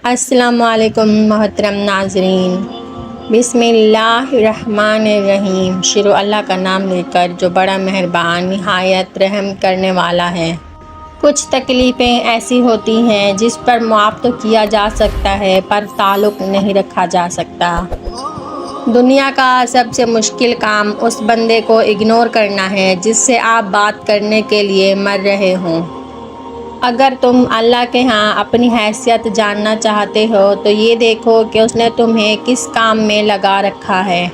السلام علیکم محترم ناظرین، بسم اللہ الرحمن الرحیم۔ شروع اللہ کا نام لے کر جو بڑا مہربان نہایت رحم کرنے والا ہے۔ کچھ تکلیفیں ایسی ہوتی ہیں جس پر معاف تو کیا جا سکتا ہے پر تعلق نہیں رکھا جا سکتا۔ دنیا کا سب سے مشکل کام اس بندے کو اگنور کرنا ہے جس سے آپ بات کرنے کے لیے مر رہے ہوں۔ اگر تم اللہ کے ہاں اپنی حیثیت جاننا چاہتے ہو تو یہ دیکھو کہ اس نے تمہیں کس کام میں لگا رکھا ہے۔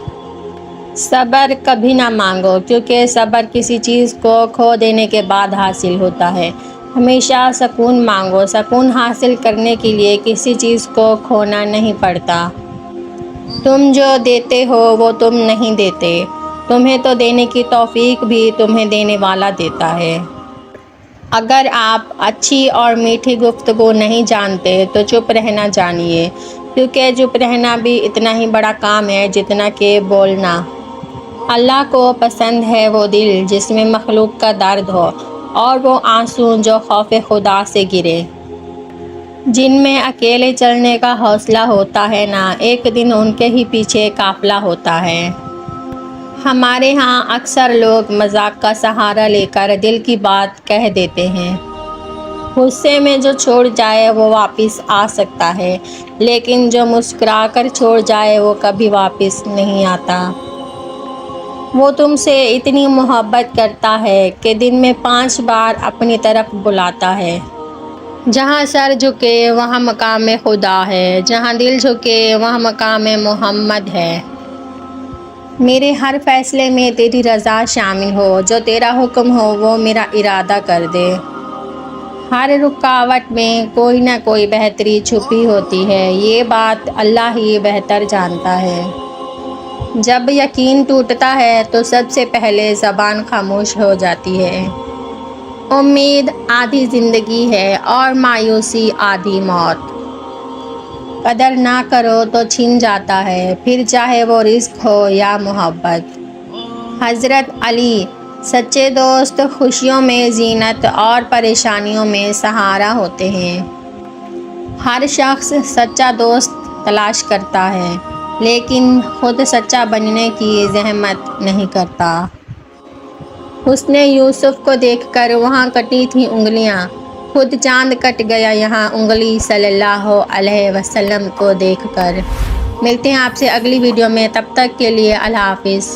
صبر کبھی نہ مانگو کیونکہ صبر کسی چیز کو کھو دینے کے بعد حاصل ہوتا ہے۔ ہمیشہ سکون مانگو، سکون حاصل کرنے کے لیے کسی چیز کو کھونا نہیں پڑتا۔ تم جو دیتے ہو وہ تم نہیں دیتے، تمہیں تو دینے کی توفیق بھی تمہیں دینے والا دیتا ہے۔ اگر آپ اچھی اور میٹھی گفتگو نہیں جانتے تو چپ رہنا جانیے، کیونکہ چپ رہنا بھی اتنا ہی بڑا کام ہے جتنا کہ بولنا۔ اللہ کو پسند ہے وہ دل جس میں مخلوق کا درد ہو، اور وہ آنسو جو خوف خدا سے گرے۔ جن میں اکیلے چلنے کا حوصلہ ہوتا ہے نا، ایک دن ان کے ہی پیچھے قافلہ ہوتا ہے۔ ہمارے ہاں اکثر لوگ مذاق کا سہارا لے کر دل کی بات کہہ دیتے ہیں۔ غصے میں جو چھوڑ جائے وہ واپس آ سکتا ہے، لیکن جو مسکرا کر چھوڑ جائے وہ کبھی واپس نہیں آتا۔ وہ تم سے اتنی محبت کرتا ہے کہ دن میں 5 بار اپنی طرف بلاتا ہے۔ جہاں سر جھکے وہاں مقام خدا ہے، جہاں دل جھکے وہاں مقام محمد ہے۔ میرے ہر فیصلے میں تیری رضا شامل ہو، جو تیرا حکم ہو وہ میرا ارادہ کر دے۔ ہر رکاوٹ میں کوئی نہ کوئی بہتری چھپی ہوتی ہے، یہ بات اللہ ہی بہتر جانتا ہے۔ جب یقین ٹوٹتا ہے تو سب سے پہلے زبان خاموش ہو جاتی ہے۔ امید آدھی زندگی ہے اور مایوسی آدھی موت۔ قدر نہ کرو تو چھن جاتا ہے، پھر چاہے وہ رزق ہو یا محبت۔ حضرت علی: سچے دوست خوشیوں میں زینت اور پریشانیوں میں سہارا ہوتے ہیں۔ ہر شخص سچا دوست تلاش کرتا ہے، لیکن خود سچا بننے کی زحمت نہیں کرتا۔ حسن یوسف کو دیکھ کر وہاں کٹی تھیں انگلیاں، خود چاند کٹ گیا یہاں انگلی صلی اللہ علیہ وسلم کو دیکھ کر۔ ملتے ہیں آپ سے اگلی ویڈیو میں، تب تک کے لیے اللہ حافظ۔